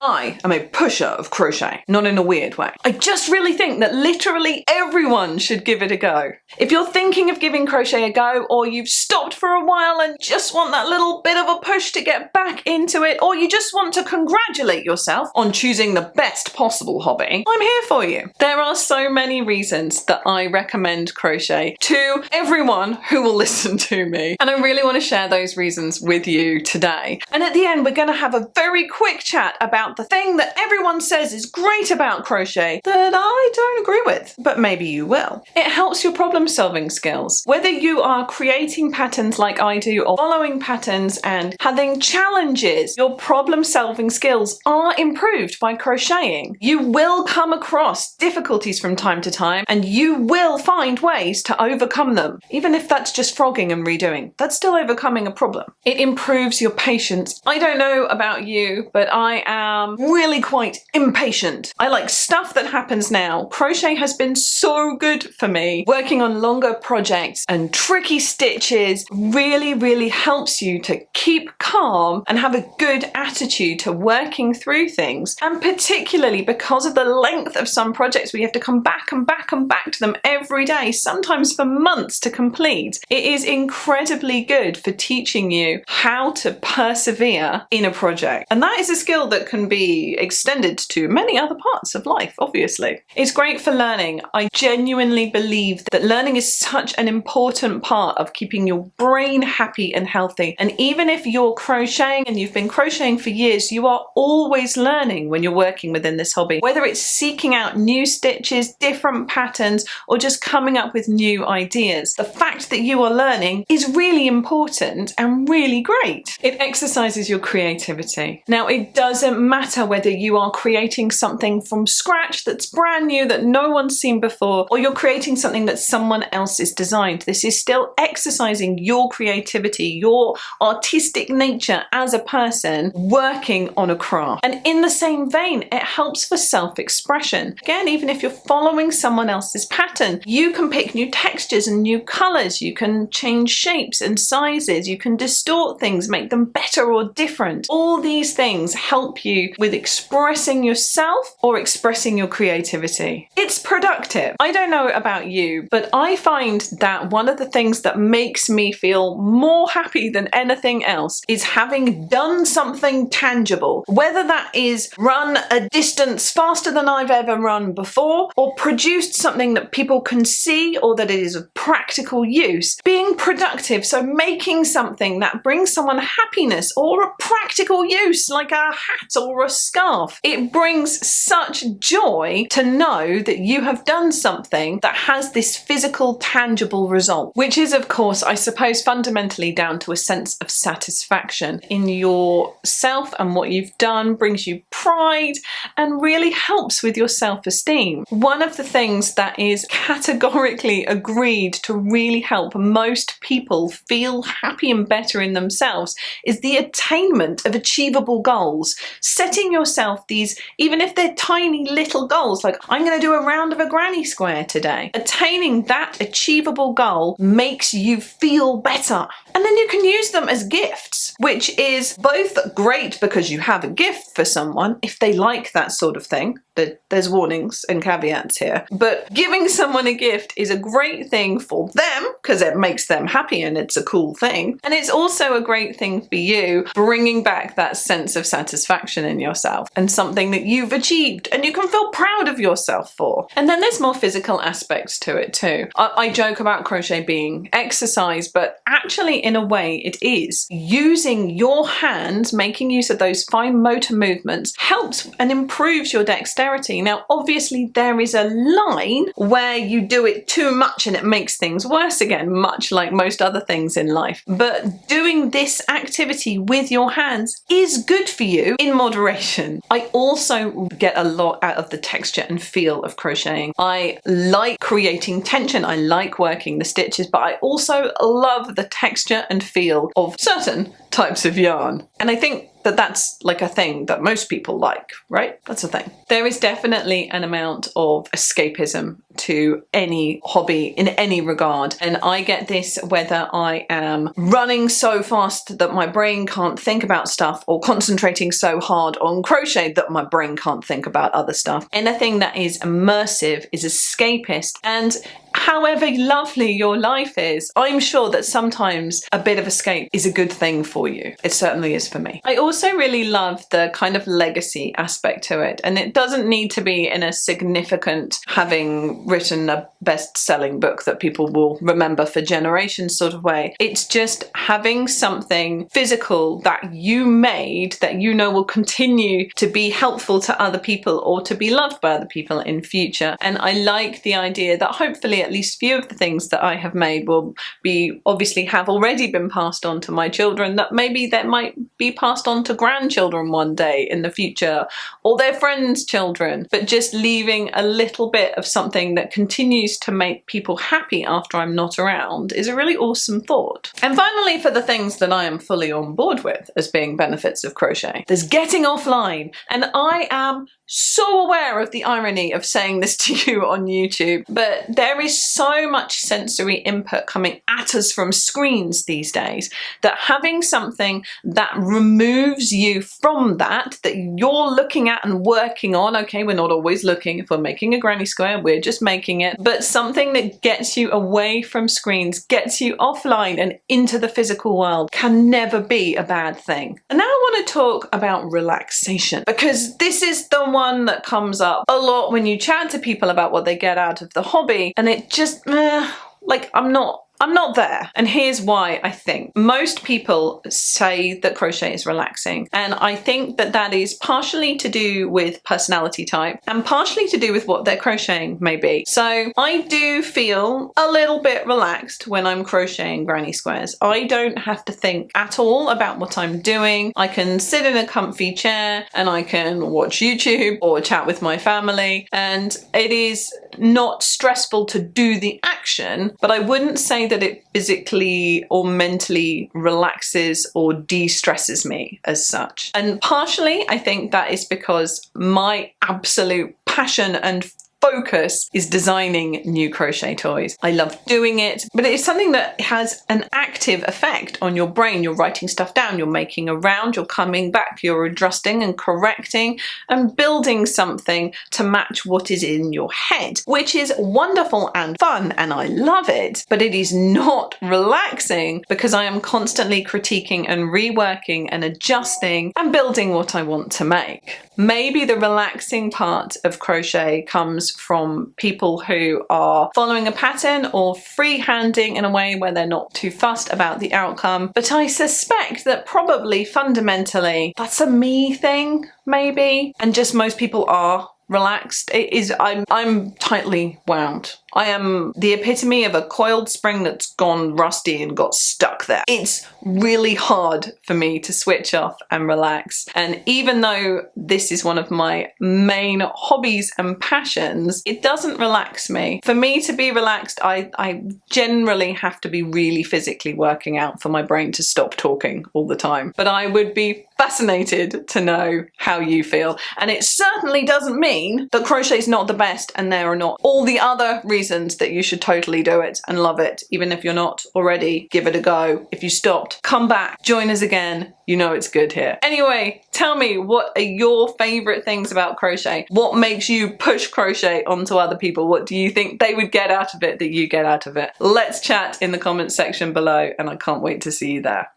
I am a pusher of crochet, not in a weird way. I just really think that literally everyone should give it a go. If you're thinking of giving crochet a go, or you've stopped for a while and just want that little bit of a push to get back into it, or you just want to congratulate yourself on choosing the best possible hobby, I'm here for you. There are so many reasons that I recommend crochet to everyone who will listen to me, and I really want to share those reasons with you today. And at the end, we're going to have a very quick chat about the thing that everyone says is great about crochet that I don't agree with, but maybe you will. It helps your problem solving skills. Whether you are creating patterns like I do, or following patterns and having challenges, your problem solving skills are improved by crocheting. You will come across difficulties from time to time, and you will find ways to overcome them. Even if that's just frogging and redoing, that's still overcoming a problem. It improves your patience. I don't know about you, but I am really quite impatient. I like stuff that happens now. Crochet has been so good for me. Working on longer projects and tricky stitches really helps you to keep calm and have a good attitude to working through things. And particularly because of the length of some projects, we have to come back and back and back to them every day, sometimes for months to complete. It is incredibly good for teaching you how to persevere in a project. And that is a skill that can be extended to many other parts of life, obviously. It's great for learning. I genuinely believe that learning is such an important part of keeping your brain happy and healthy. And even if you're crocheting and you've been crocheting for years, you are always learning when you're working within this hobby. Whether it's seeking out new stitches, different patterns, or just coming up with new ideas, the fact that you are learning is really important and really great. It exercises your creativity. Now, it doesn't matter whether you are creating something from scratch that's brand new that no one's seen before, or you're creating something that someone else has designed. This is still exercising your creativity, your artistic nature as a person working on a craft. And in the same vein, it helps for self-expression. Again, even if you're following someone else's pattern, you can pick new textures and new colors, you can change shapes and sizes, you can distort things, make them better or different. All these things help you with expressing yourself or expressing your creativity. It's productive. I don't know about you, but I find that one of the things that makes me feel more happy than anything else is having done something tangible. Whether that is run a distance faster than I've ever run before, or produced something that people can see, or that it is of practical use. Being productive, so making something that brings someone happiness or a practical use, like a hat or a scarf. It brings such joy to know that you have done something that has this physical, tangible result, which is, of course, I suppose, fundamentally down to a sense of satisfaction in yourself, and what you've done brings you pride and really helps with your self-esteem. One of the things that is categorically agreed to really help most people feel happy and better in themselves is the attainment of achievable goals. Setting yourself these, even if they're tiny little goals, like I'm going to do a round of a granny square today. Attaining that achievable goal makes you feel better. And then you can use them as gifts, which is both great because you have a gift for someone if they like that sort of thing. There's warnings and caveats here, but giving someone a gift is a great thing for them because it makes them happy and it's a cool thing. And it's also a great thing for you, bringing back that sense of satisfaction in yourself and something that you've achieved and you can feel proud of yourself for. And then there's more physical aspects to it too. I joke about crochet being exercise, but actually in a way it is. Using your hands, making use of those fine motor movements helps and improves your dexterity. Now, obviously there is a line where you do it too much and it makes things worse again, much like most other things in life. But doing this activity with your hands is good for you in moderation. I also get a lot out of the texture and feel of crocheting. I like creating tension. I like working the stitches, but I also love the texture and feel of certain types of yarn. And I think that that's like a thing that most people like, right? That's a thing. There is definitely an amount of escapism to any hobby in any regard, and I get this whether I am running so fast that my brain can't think about stuff, or concentrating so hard on crochet that my brain can't think about other stuff. Anything that is immersive is escapist, and however lovely your life is, I'm sure that sometimes a bit of escape is a good thing for you. It certainly is for me. I also really love the kind of legacy aspect to it, and it doesn't need to be in a significant, having written a best-selling book that people will remember for generations sort of way. It's just having something physical that you made that you know will continue to be helpful to other people or to be loved by other people in future. And I like the idea that hopefully at least few of the things that I have made will be, obviously have already been passed on to my children, that maybe that might be passed on to grandchildren one day in the future, or their friends' children, but just leaving a little bit of something that continues to make people happy after I'm not around is a really awesome thought. And finally, for the things that I am fully on board with as being benefits of crochet, there's getting offline. And I am so aware of the irony of saying this to you on YouTube, but there is so much sensory input coming at us from screens these days that having something that removes you from that you're looking at and working on, okay, we're not always looking, if we're making a granny square, we're just making it, but something that gets you away from screens, gets you offline and into the physical world can never be a bad thing. And now I want to talk about relaxation, because this is the one that comes up a lot when you chat to people about what they get out of the hobby, and it just, like, I'm not there. And here's why. I think most people say that crochet is relaxing, and I think that that is partially to do with personality type and partially to do with what they're crocheting maybe. So I do feel a little bit relaxed when I'm crocheting granny squares. I don't have to think at all about what I'm doing. I can sit in a comfy chair and I can watch YouTube or chat with my family, and it is not stressful to do the action, but I wouldn't say that it physically or mentally relaxes or de-stresses me as such. And partially I think that is because my absolute passion and focus is designing new crochet toys. I love doing it, but it's something that has an active effect on your brain. You're writing stuff down, you're making a round, you're coming back, you're adjusting and correcting and building something to match what is in your head, which is wonderful and fun, and I love it, but it is not relaxing because I am constantly critiquing and reworking and adjusting and building what I want to make. Maybe the relaxing part of crochet comes from people who are following a pattern or freehanding in a way where they're not too fussed about the outcome. But I suspect that probably fundamentally that's a me thing, maybe, and just most people are relaxed. It is, I'm tightly wound. I am the epitome of a coiled spring that's gone rusty and got stuck there. It's really hard for me to switch off and relax. And even though this is one of my main hobbies and passions, it doesn't relax me. For me to be relaxed, I generally have to be really physically working out for my brain to stop talking all the time. But I would be fascinated to know how you feel. And it certainly doesn't mean that crochet is not the best and there are not all the other reasons that you should totally do it and love it. Even if you're not already, give it a go. If you stopped, come back, join us again. You know it's good here. Anyway, tell me, what are your favorite things about crochet? What makes you push crochet onto other people? What do you think they would get out of it that you get out of it? Let's chat in the comments section below, and I can't wait to see you there.